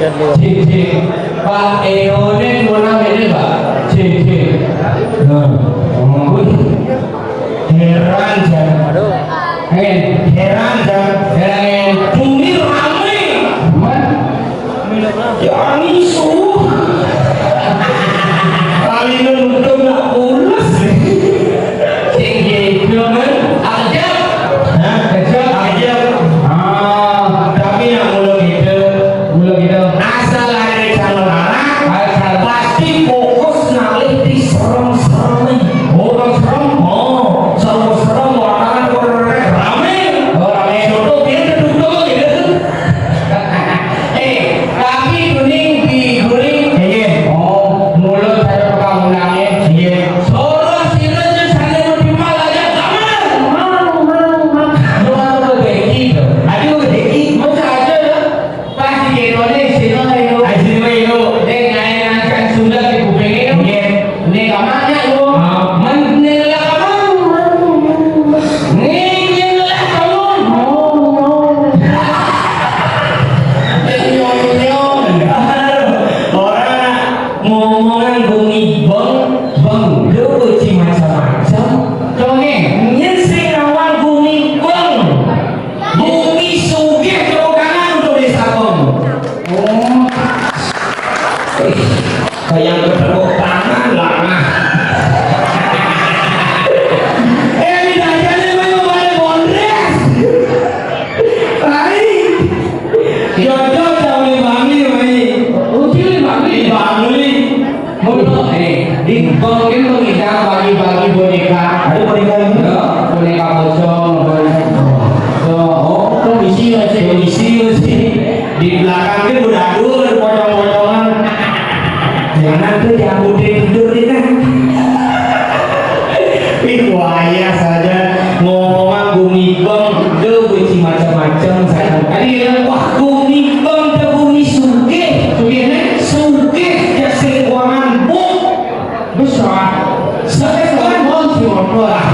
Cik, cik. Pak Eo ini mana beda pak? Cik, cik. Heran jam. Heran jam. Heran bumi ramai. Ya isu. Kali nuntuk nak pulas. Cik, cik. Ajab. Ajab. Ajab. Tapi yang mula gitu. Asal ada calon anak, pasti fokus nalih di serem-serem. Orang serem, serem-serem warna rame. Rame contoh dia duduk gitu. Kaki kuning di guling. Mulut saya pegang unangnya. Soros silanya sana mau dimal aja mau. Lu deki tuh. Aduh deki masa aja pasti gedone sino itu. Asino itu. Dek ngayakan Sunda di kuping itu. Ini kamarnya itu. Menela kamu. Ngenyela kamu. Orang ngomongan bumi bang lu uci macam-macam. Coba nih, nyensing awal bumi bang. Bumi sugih coba kanan untuk desa bang. Kayak bertepuk tangan lah. Ini aja memang pada bondres. Hai, jodoh jauh bangi, ucil bangi. Mulut di bangkit mengidap bagi-bagi boneka. Ada boneka ini? Boneka pocong. Komisi di belakang itu udah dur pocong-pocongan. Jangan tuh yang udah tidur di kan. Buaya saja ngomongan bumi bang, tuh benci macam-macam saya. Tadi bilang wah bumi bang, tuh bumi sugih, sugih jadi keuangan buk besar. Sekarang mau gimana lah?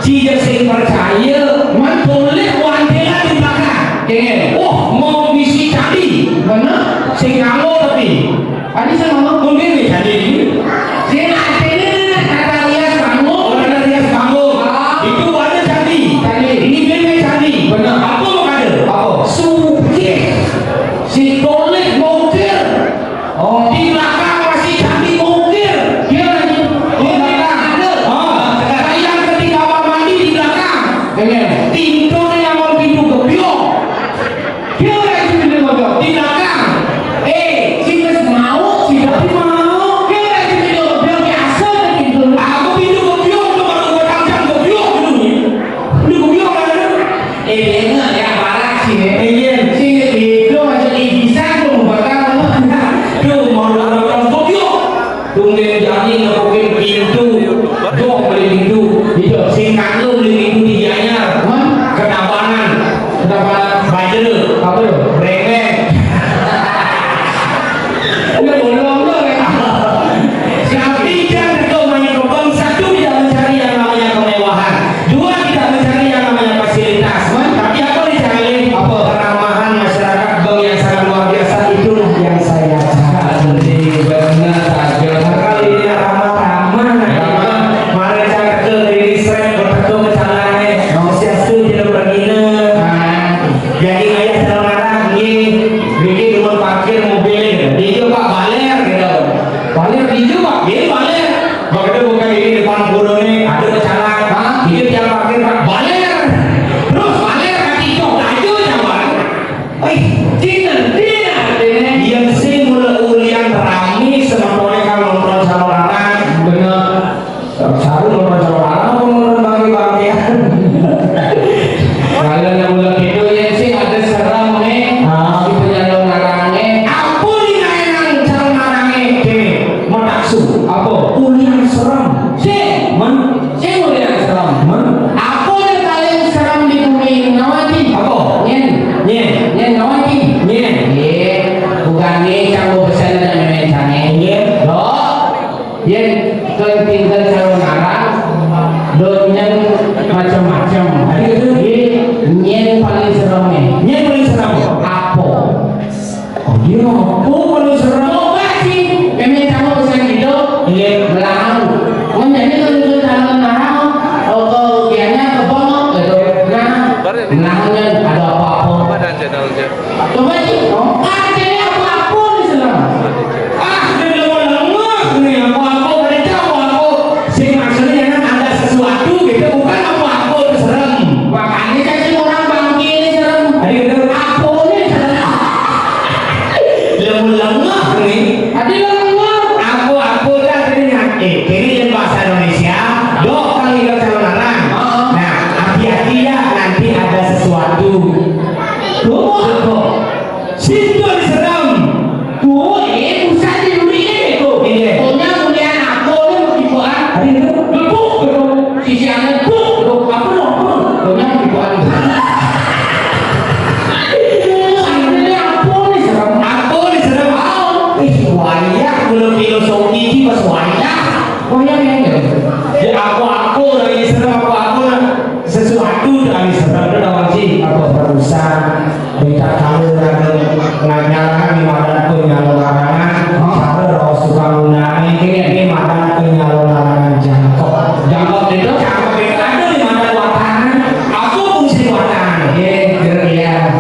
Jika saya percaya, mantulit wantela di belakang. Kengel, mau misi candi, mana? Saya kamu tapi, tadi saya ngomong mungkin nih candi ini. Saya ada kata rias kamu, orang rias kamu. Itu ada candi. Ini benar candi. Benar. Apa mau ada? Apa? Sugih. Si toilet mungkir. Di belakang masih candi mungkir. Dia lagi di belakang ada. Yang ketika kamar mandi di belakang. Pintu yang mau pintu gebyok. Dia lagi pintu gebyok di belakang. Si Mas mau, si Dapi mau. Dia lagi pintu gebyok biasa pintu. Aku pintu gebyok tuh baru gua tangkap gebyok dulu. Pintu gebyok kan? Dengar yang barak sih. Si itu macam bisa tuh bakal. Tuh mau orang gebyok. Tungguin jadi ngebukin pintu. Tuh beli pintu. Itu singkat lu beli pintu di Gianyar. Kedapanan bajer. Apa tuh? Rengek. Udah bolong tuh ya. Tapi jangan kau main kembang. Satu, tidak mencari yang namanya kemewahan. Dua, tidak mencari yang namanya fasilitas. Tapi apa Namanya ada apa-apa. Mana channelnya? Coba sih, ada apa-apa di sana. Dia lemah nih apa-apa. Mereka apa-apa. Sing maksudnya ada sesuatu gitu, bukan apa-apa serem. Makanya kan sih orang bangki ini serem. Ada gitu apa nih serem. Lemah nih. Ada lemah. Aku dah kini yang bahasa Indonesia. Dok kali ke calon orang. Nah, hati-hati ya nanti ada sesuatu. Tuh, situ diserang. Tuh, pusat di dunia itu. Punya mulia aku ni mengkipuan. Ada itu. Buk, sisi anda buk, apa dong? Punya mengkipuan. Aku diserang. Wayak belum filosofi ini pas wayak. Wayak ya. Ya aku lagi serang aku sesuatu dari serang dalam sih apa perusahaan kita tahu ngajaran di mana penyalur larangan harus suka gunakan ini mana penyalur larangan jangkau itu jangkau ada di mana watanan aku fungsi watanan ya kalian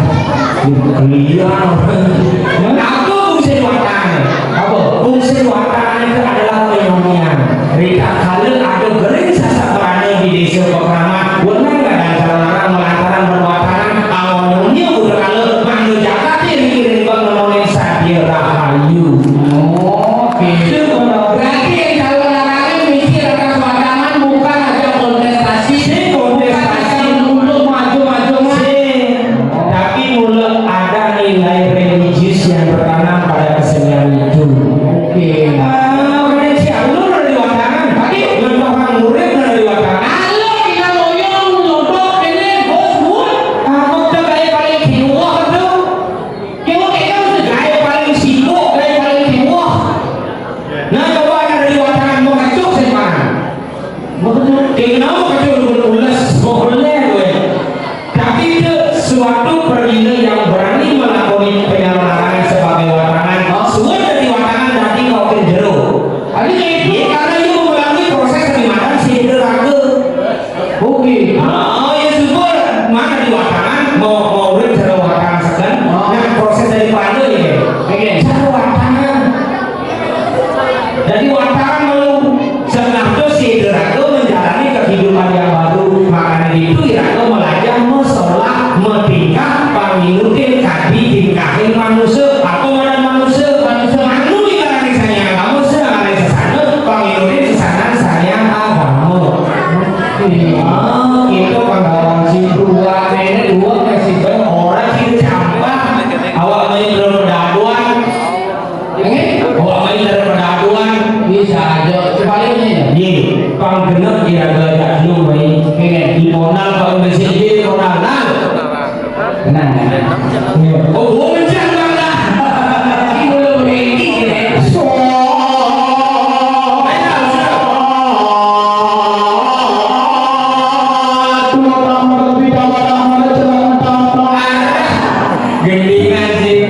aku fungsi watanan apa fungsi watanan itu adalah penyonian Rita kalian ada gering sasak berada di desa Pokrama benar nggak ada cara melantaran berwatanan awalnya udah kalau manggil Jakarta dikirim bang nemonin Sadia Rahayu itu berarti yang calon larangan mikir akan watanan bukan aja kontestasi untuk maju-maju tapi mulai ada nilai religius yang bertanam pada kesenian itu suatu pergilah yang berani melakoni penyalahan sebagai watanan semua dari watanan nanti kau kenjero karena itu melalui proses di mana si raga ya syukur mana di watanan mau urut cara watanan sekan nah proses daripada ya cara watanan jadi watanan belum setelah itu si raga menjalani kehidupan yang baru makanya itu raga belajar mesolah metingkah panginutin kadi tingkahin manusia apa mana manusia manu di karena saya kamu sedang sesana panginutin sesana saya agama itu penggalan si dua ini dua kasih orang kita campur awak main berdaduan awak main berdaduan bisa aja sebaliknya pang genep kira-kira dulu main di monal kalau di monal oh menjangkau lah ini belum ready gendingan sih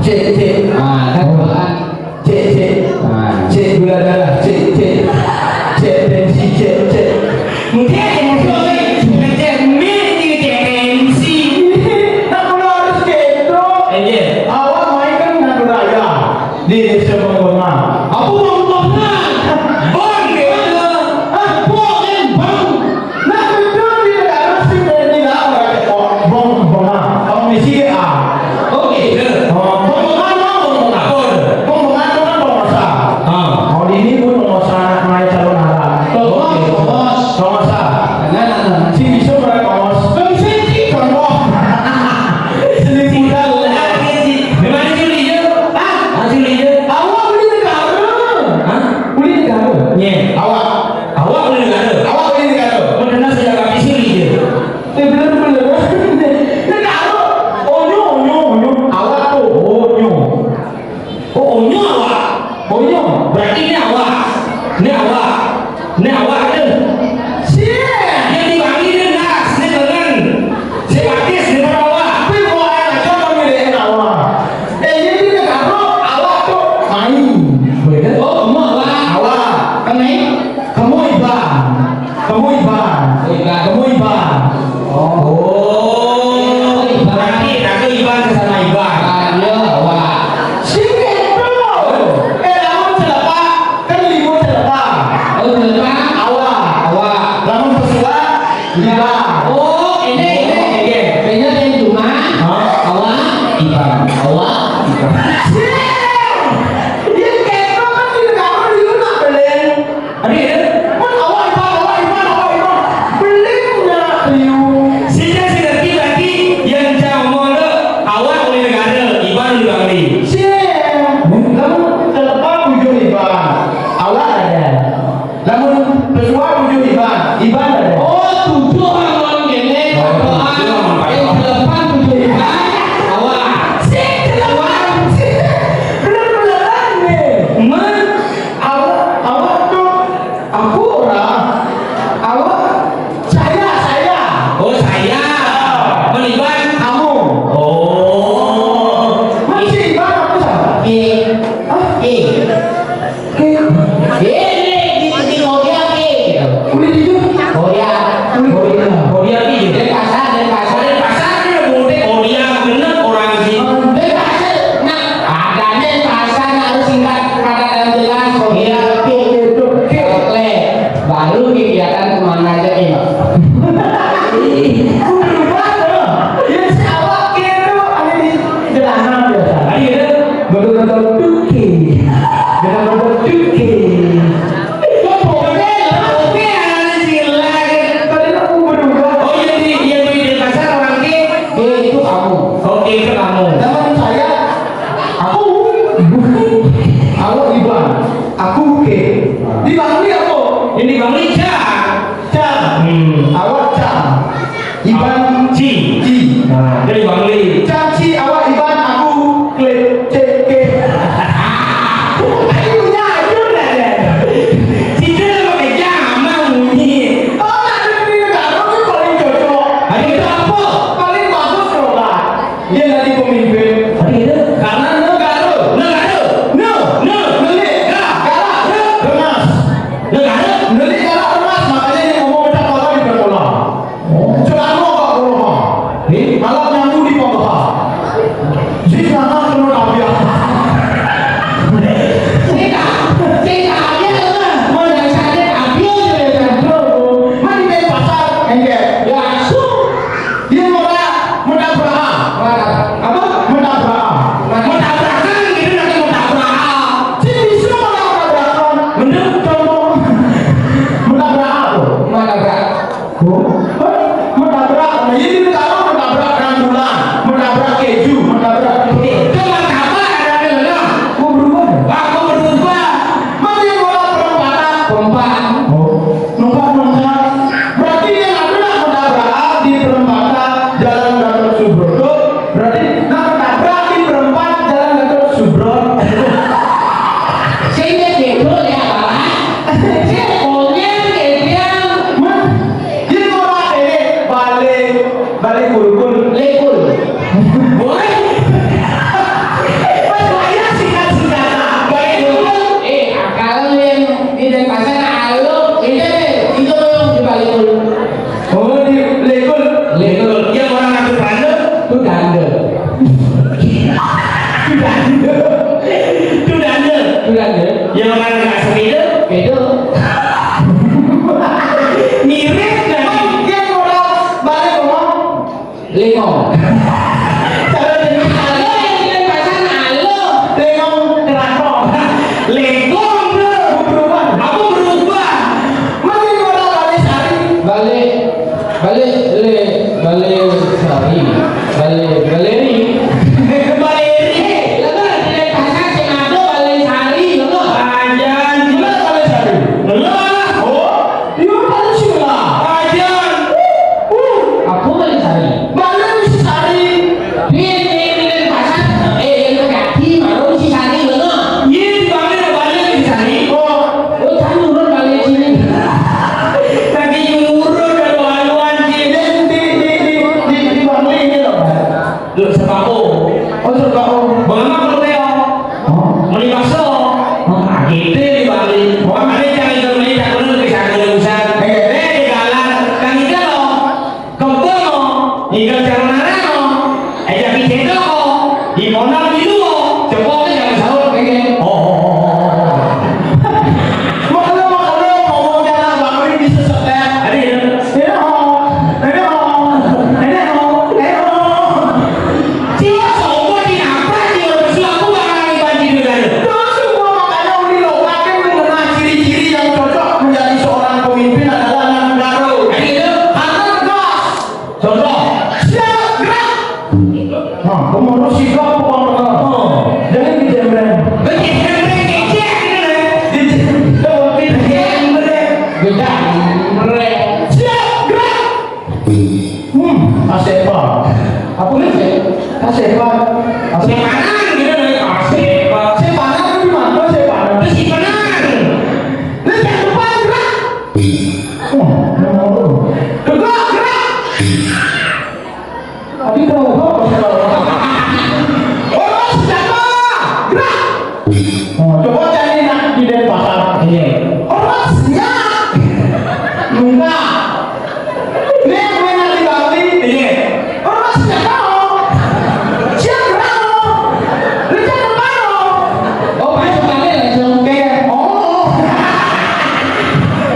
C. Kan bawaan. C. C gula darah. C tensi. C. Mungkin yang tensi. Tak perlu harus gitu. Awak main kan nak raya di desa Bangkona. Aku Bangkona. Bang gitu. Bang. Nak betul di negara sih dari negara Bangkona. Kamu misi A. Oke. Bangkona kan penguasa. Kalau ini pun penguasa naik calon arah. Penguasa. Si bisa mereka penguasa. Sini penguasa. Kalau nyamuk di bawah Dudane. Yang mana nggak sepeda? Beda. Mirip lagi. Dia modal balik ngomong Lengong. cara jadi Halo yang bilang pasan halo. lengong terakhir Lengong bro. berubah Aku berubah. masih modal balik sehari Balik sari. Baleri. Lah kan tidak pasan sing ado balik sari lho. Ajan. gimana balik sehari Lah. oh dia balik sih lah Ajan. Aku balik sari. balik mesti sehari Ini pasan yang kaki baru si sari lho. Iya balik di sari. oh Oh, kan nurun balik sini. Lagi nyurun kalau haluan sih. di Bangli ini loh Lu sepako. oh suka oh Bagaimana kalau Teo? Mau dipaksa? Gitu di Bali. Wah, ada yang itu nih, tak perlu bisa kelulusan. Di galan, kan itu loh. Kembang loh. Hingga jalan arah loh. Jadi cendol loh. Di monal gitu loh. Cepatnya jangan sahur kayak. makanya ngomong cara Bangli bisa setel Ada ya? Dia sombong di apa? Dia bersih aku bakal lagi banjir dengan lu. Terus semua makanya Uni Lokake mengenal ciri-ciri yang cocok menjadi seorang pemimpin adalah anak garo. Ada gitu? Anak gas, Contoh. siap, gerak. Nah, kemudian sikap pokoknya. Jangan dijembreng. Begitu mereka cek gitu deh. Dijembreng. Beda. Mereka. Siap, gerak. Asepa. Apa nih? Asepa. Simpanan gitu deh. Asik. Sepanan itu di mana? Sepanan. Terus simpanan. Lihat depan, gerak. Gerak, gerak. Tadi tahu apa sekarang? Oh, senjata, gerak. Coba cari nak di Denpasar. Iya. Orang siap. Enggak. Ini yang main di Bali. Iya. Orang senjata. Siap gerak. Lihat depan. Oh, masuk kali langsung kayak. Oh.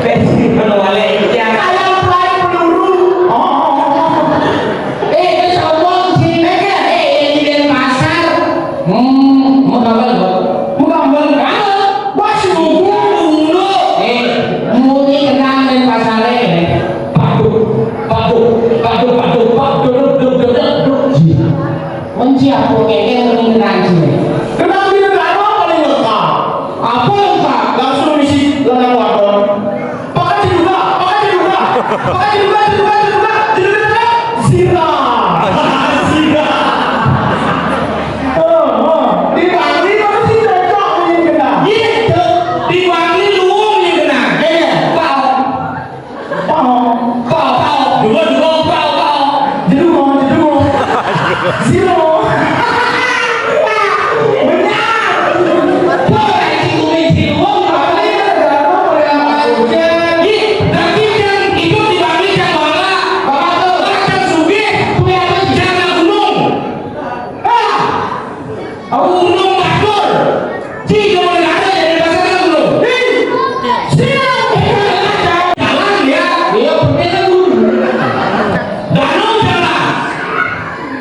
Besi kalau balik. Ya. Ayam fly peluru. Oh. Itu sombong sih. Yang di Denpasar. Mau gambar loh. Menggambar. Masih nunggu. Muni kenal Denpasar Kunci aku kayaknya muni kenal sini. Kenapa di negara paling lengkap? Apa lengkap? Langsung misi ladang wadon. Pakai juga. Zira. Zira. Di Bali masih cocok ini kena. Gitu. Di Bali luung yang kenal. Pau. Pau. Jedung. Zero.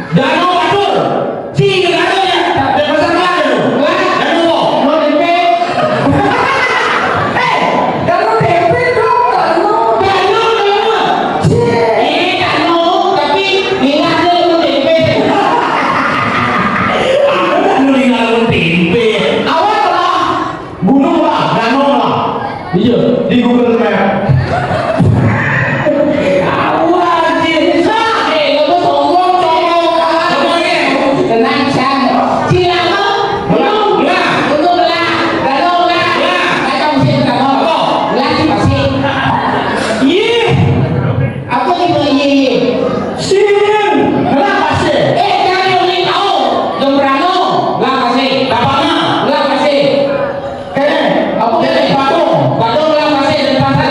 Danau Batur, Cing ada ya, dari pasar ada loh. Danau, Mau tempe. Kalau tempe dong, kalau. Danau. Ini Danau, tapi ingat dulu tempe. Aku kan nulis tempe. Awal lah. Gunung lah, danau lah. Iya. Di Google Map. Awal sih, kamu sombong. Tenang sang, Cilama, Gunung lah, Danau lah, kacau mesin Danau, lah di pasir. Iya, aku juga iya. Sini. Kenapa sih? Jangan yang ini tahu, Jembrano, lah pasir, Dapatnya. lah pasir, Kayaknya. apa Jadi pasir, Badung. Badung lah pasir, dan pasar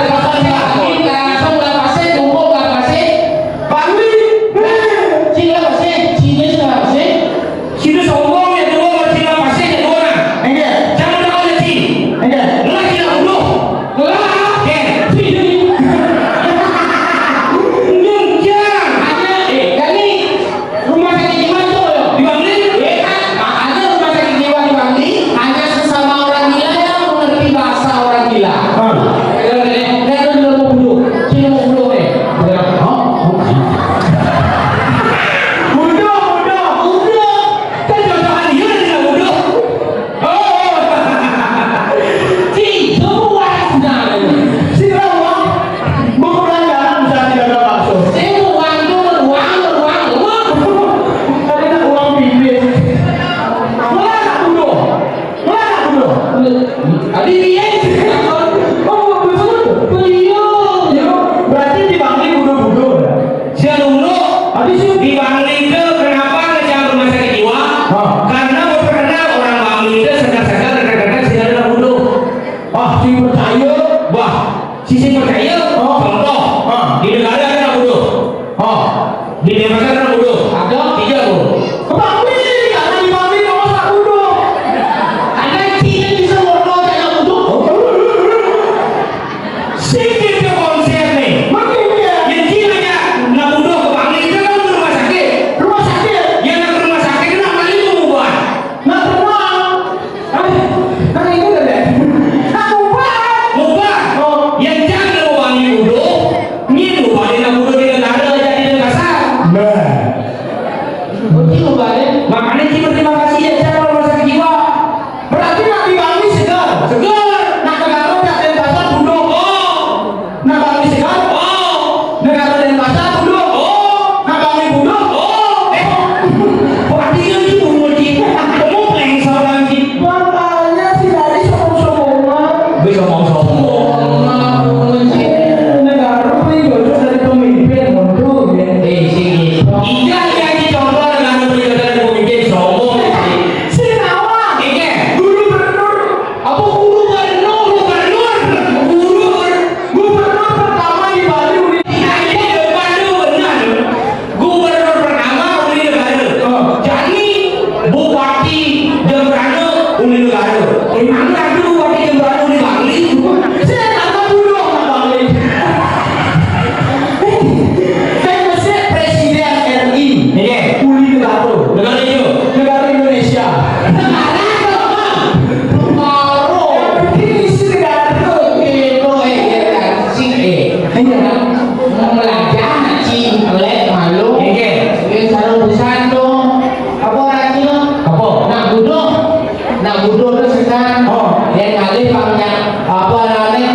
udah sekarang. Oh. Yang kali banyak apa namanya?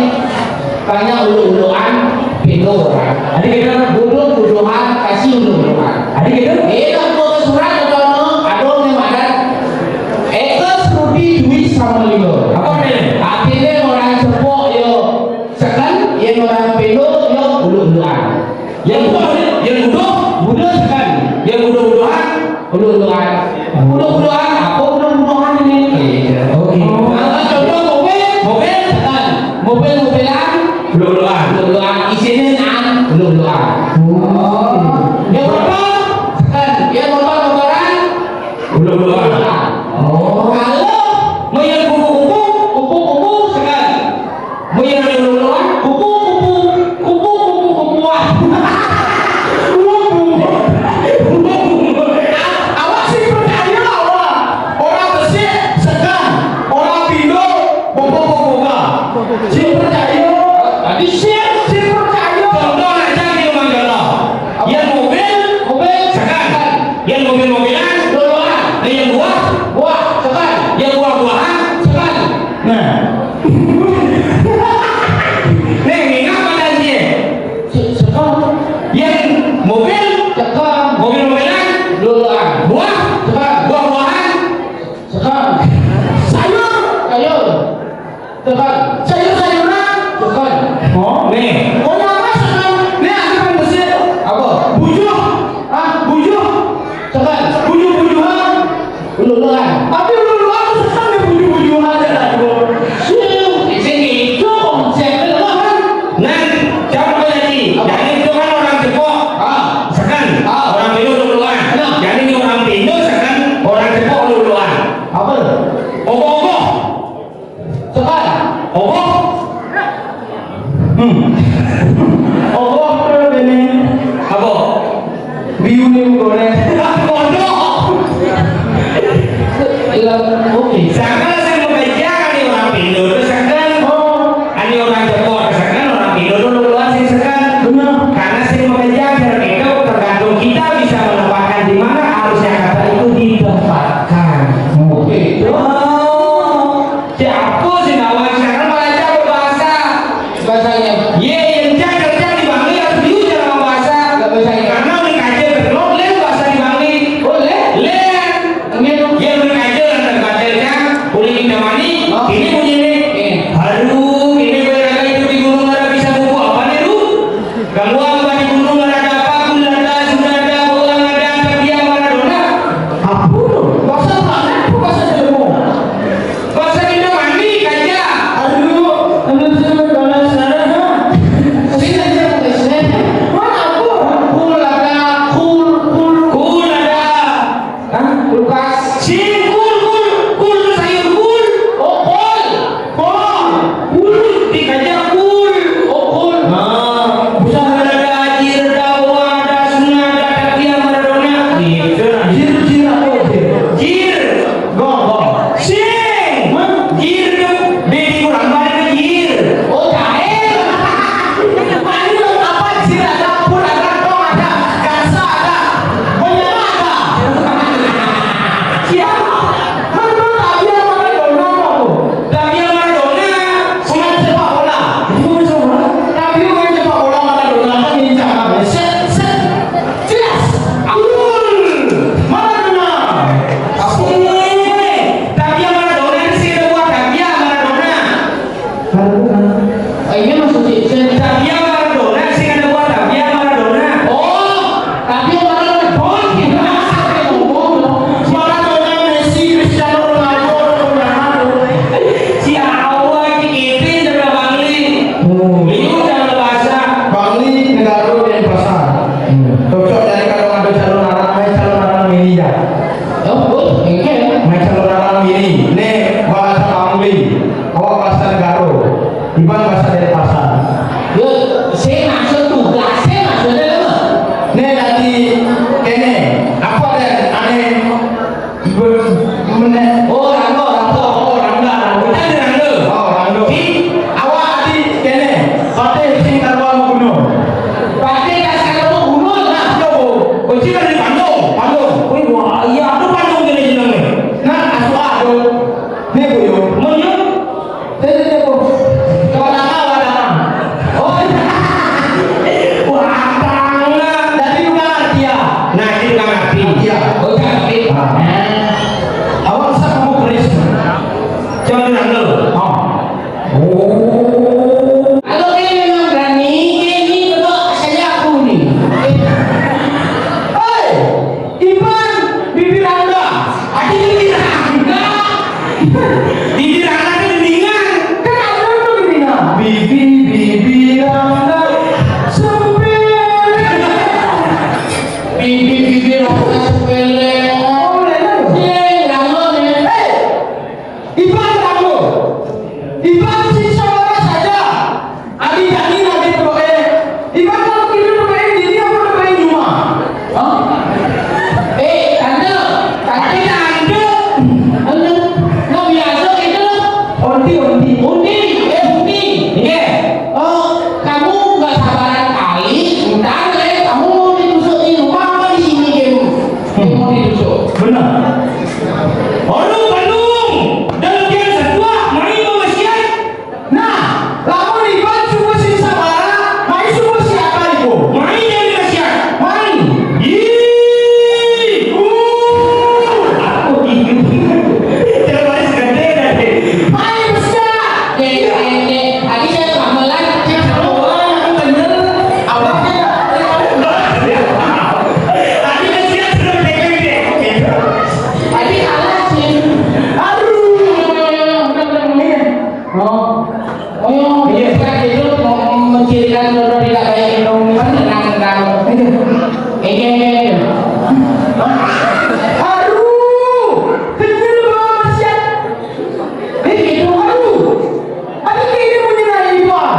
Banyak ulu-uluan pintu orang. Ada kita Ulu-uluan kasih ulu-uluan. ada kita Enak kok surat atau adon yang ada. Ekos Rudi duit sama lima. apa nih? Artinya orang cepok yo sekan, yang orang pintu yo ulu-uluan. Yang budo Sekan, yang budo-budoan ulu-uluan. Ulu-uluan apa ulu-uluan ini? oke Contoh mobil sekan, mobil-mobilan budo-budoan ulu-uluan isinya an ulu-uluan. Yang motor sekan, yang motor-motoran budo-budoan ulu-uluan. oh Kalau mau yang kupu-kupu kupu-kupu sekan, mau yang budo-budoan kupu-kupuan. Awak sih percaya awak. Orang bersih segan, orang pindo bobo-boboga. Si percaya. Tadi si percaya. contoh aja di rumah galau yang mobil sekan yang mobil-mobilan Duluan, nah yang buah segan, yang buah-buahan segan. nah nih ingat pada dia Segan, yang mobil segan, mobil-mobilan duluan, buah segan, buah-buahan segan. Sayur, segan, sayur-sayuran, segan. oh nih Oh apa segan? nih aku kan bersih Apa? bujuh bujuh Segan. bujuh-bujuhan Ulu-uluan. tapi lu sekan ya bujuh-bujuhan aja Di sini itu konsep uluan. nah jangan lupa jadi itu kan orang Jepang sekan orang Pindo duluan jadi ini orang Pindo sekan orang Jepang duluan Apa? ogoh Segan. ogoh Oh, ini apa biunim goreng. kodok Hilang. Oke. sekan saya mau bejakan nih orang Pindo itu sekan ini orang Jepang sekan orang Pindo duluan sih sekan Benar. karena saya mau bejakan itu tergantung kita bisa menempatkan di mana harusnya kata itu ditempatkan. Oke. Oh, siapa sih nawar sekarang malah jago bahasa. Bahasanya. Ye yang jago di Bangli harus diujar sama bahasa. Gak bahasanya. Karena udah kaji berlok len bahasa di Bangli. Boleh. Len. Ingin. Ye udah kaji dan bacaannya boleh kita mani. Oh. Ini bunyi nih. Aduh, ini berada itu di gunung ada bisa buku apa nih lu? Gangguan apa di gunung ada apa? Gula ada, sudah ada, bolang ada, terdiam Maradona. Apa tuh? Bahasa mana? Apa bahasa Jepang? Bahasa Indo mandi kaja. Aduh, kalau sekarang sini aja sini. Mana aku? Kul ada, kul. Kul ada. Hah? Kulkas. Sing kul tuh sayur kul. Oh, kol. Kul dikaja kul. Oh, kol. Nah, bisa ada ajir, ada bawang, ada sungai, ada terdiam Maradona. Gitu. Jir apa jir? Jir. Gong. Sing. Jir tuh bedi kurang banyak jir. Oh, jahe. Mana lo apa jir ada, pun ada, gong ada, gasa ada, banyak ada. Siapa? Mana tapi yang mana dona mau? Terdiam Maradona. Pemain sepak bola. Pemain sepak bola? Tapi pemain sepak bola mana dona kan ini cakap. Set. Jelas. Akul. Mana dona? Aku. Terdiam Maradona ini sih ada buat terdiam Maradona. Ini maksud saya. Terdiam Maradona sih ada buat terdiam Maradona. Oh, tapi yang mana lebon? Gimana sih ngomong? Mana dona Messi, Cristiano Ronaldo, Ronaldo. Siapa Kevin dari Bangli? Itu jangan bahasa. Bangli negara yang pasar. Cocok dari kalau ada calon arang ini ya. Oh, ini Main calon arang ini, ini bahasa Bangli, awak bahasa negara, Iban bahasa dari pasar. Nih bu yuk. Menyuk. Tadi bu. Wadana. Oh. Wadana. Dari juga ngerti ya. Nah, ini nggak ngerti. Iya. Oh, nggak ngerti. Awak bisa kamu beres. Coba bilang dulu. Oh. Kalau ini memang berani, ini betul saya aku nih. Hei, Iban, bibir Anda. Adi bibir Anda. Bibir Anda itu geningan. Kan Anda itu gini bibir Anda sepele. Bibir Anda sepele. Oh, lele. Iya, rangon ya. Hei, Iban kamu. Iban siksa orang saja. Adi jani nanti berdoa. Iban kalau kita berdoa jadi apa berdoa cuma? Oh. Tante, tante. Nggak biasa itu. Onti. Undi. Iya. Oh, kamu nggak sabaran kali. Ntar kamu ditusuk di rumah apa di sini kamu mau ditusuk. Benar. Bandung. Dalam dia sedua, main pemasian. Nah, lamun Iban semua siksa bara, main semua siapa itu? Main yang pemasian. Main. Ih. Aku ingat. Coba segede deh. Main besar. Tadi saya gamelan. Orang bener. Awaknya. Tadi kan siap sudah gede. Tadi kalah sih. Aduh. Oh, iya kan itu mau mencirikan saudara tidak baik itu kan tenang. Aduh. Bener banget siap. Itu aduh. Ada kayaknya menyerah Iban.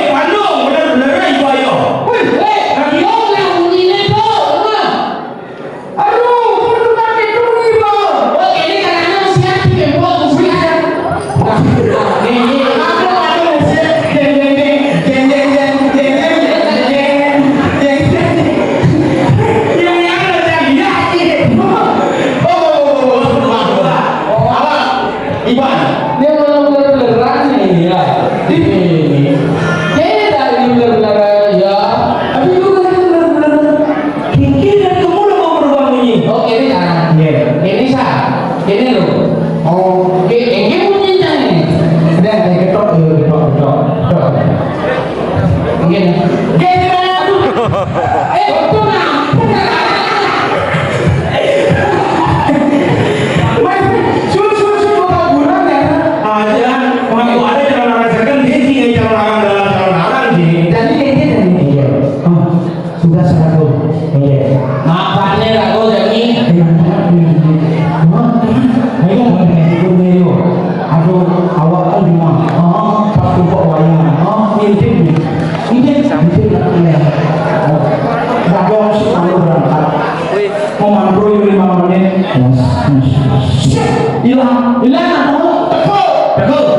Bandung benar-benar ibu ayo. Wih. Radio yang bunyinya itu. Aduh. Bener itu Iban. Oh, ini karena siap dibuat usian. Dia belum beneran nih ya. Ini. Kayaknya dari bener-bener ya. Tapi itu bener-bener. Kiki dan kamu udah mau berubah bunyi. Oh, ini kan. Ini sah. Ini loh. Oh, ini bunyinya nih. Begini. Itu nah. Ada, mengaku ada calon rasakan dia tinggal calon orang sini. Sudah satu. Makanya aku jadi Aduh, awak kan di mana? Satu kok wayang. Ngintip. Bago selalu berangkat. Mau mandro 5 menit. Hilang. Teko.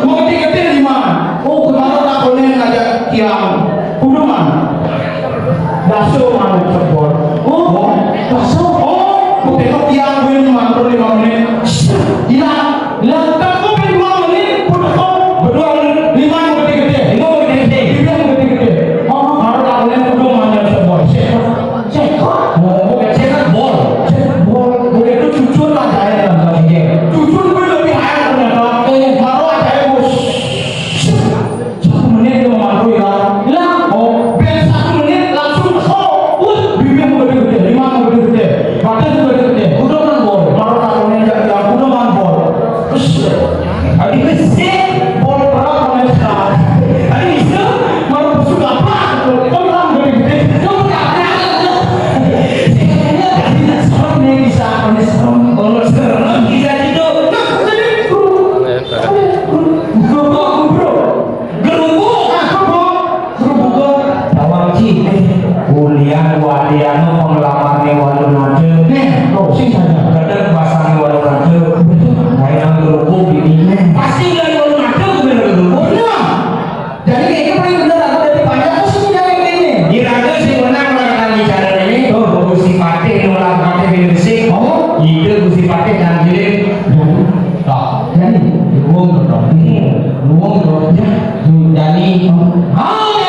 Mau gede-gede 5. Oh, kemarin tak boleh ngajak tiang. Kuduman. Daso mau cepot. Oh, daso. Oh, teko tiang gue mandro 5 menit. Hilang. Teko 5 menit. Berdua 5 gede-gede. Bibir gede-gede. Oh, kemarin tak boleh kuduman ya cepot. Cekot. Bol. Gue itu jujur lah saya. Jujur gue lebih hayal ternyata. Baru aja ngomong bro. Ya. Dani. Ah,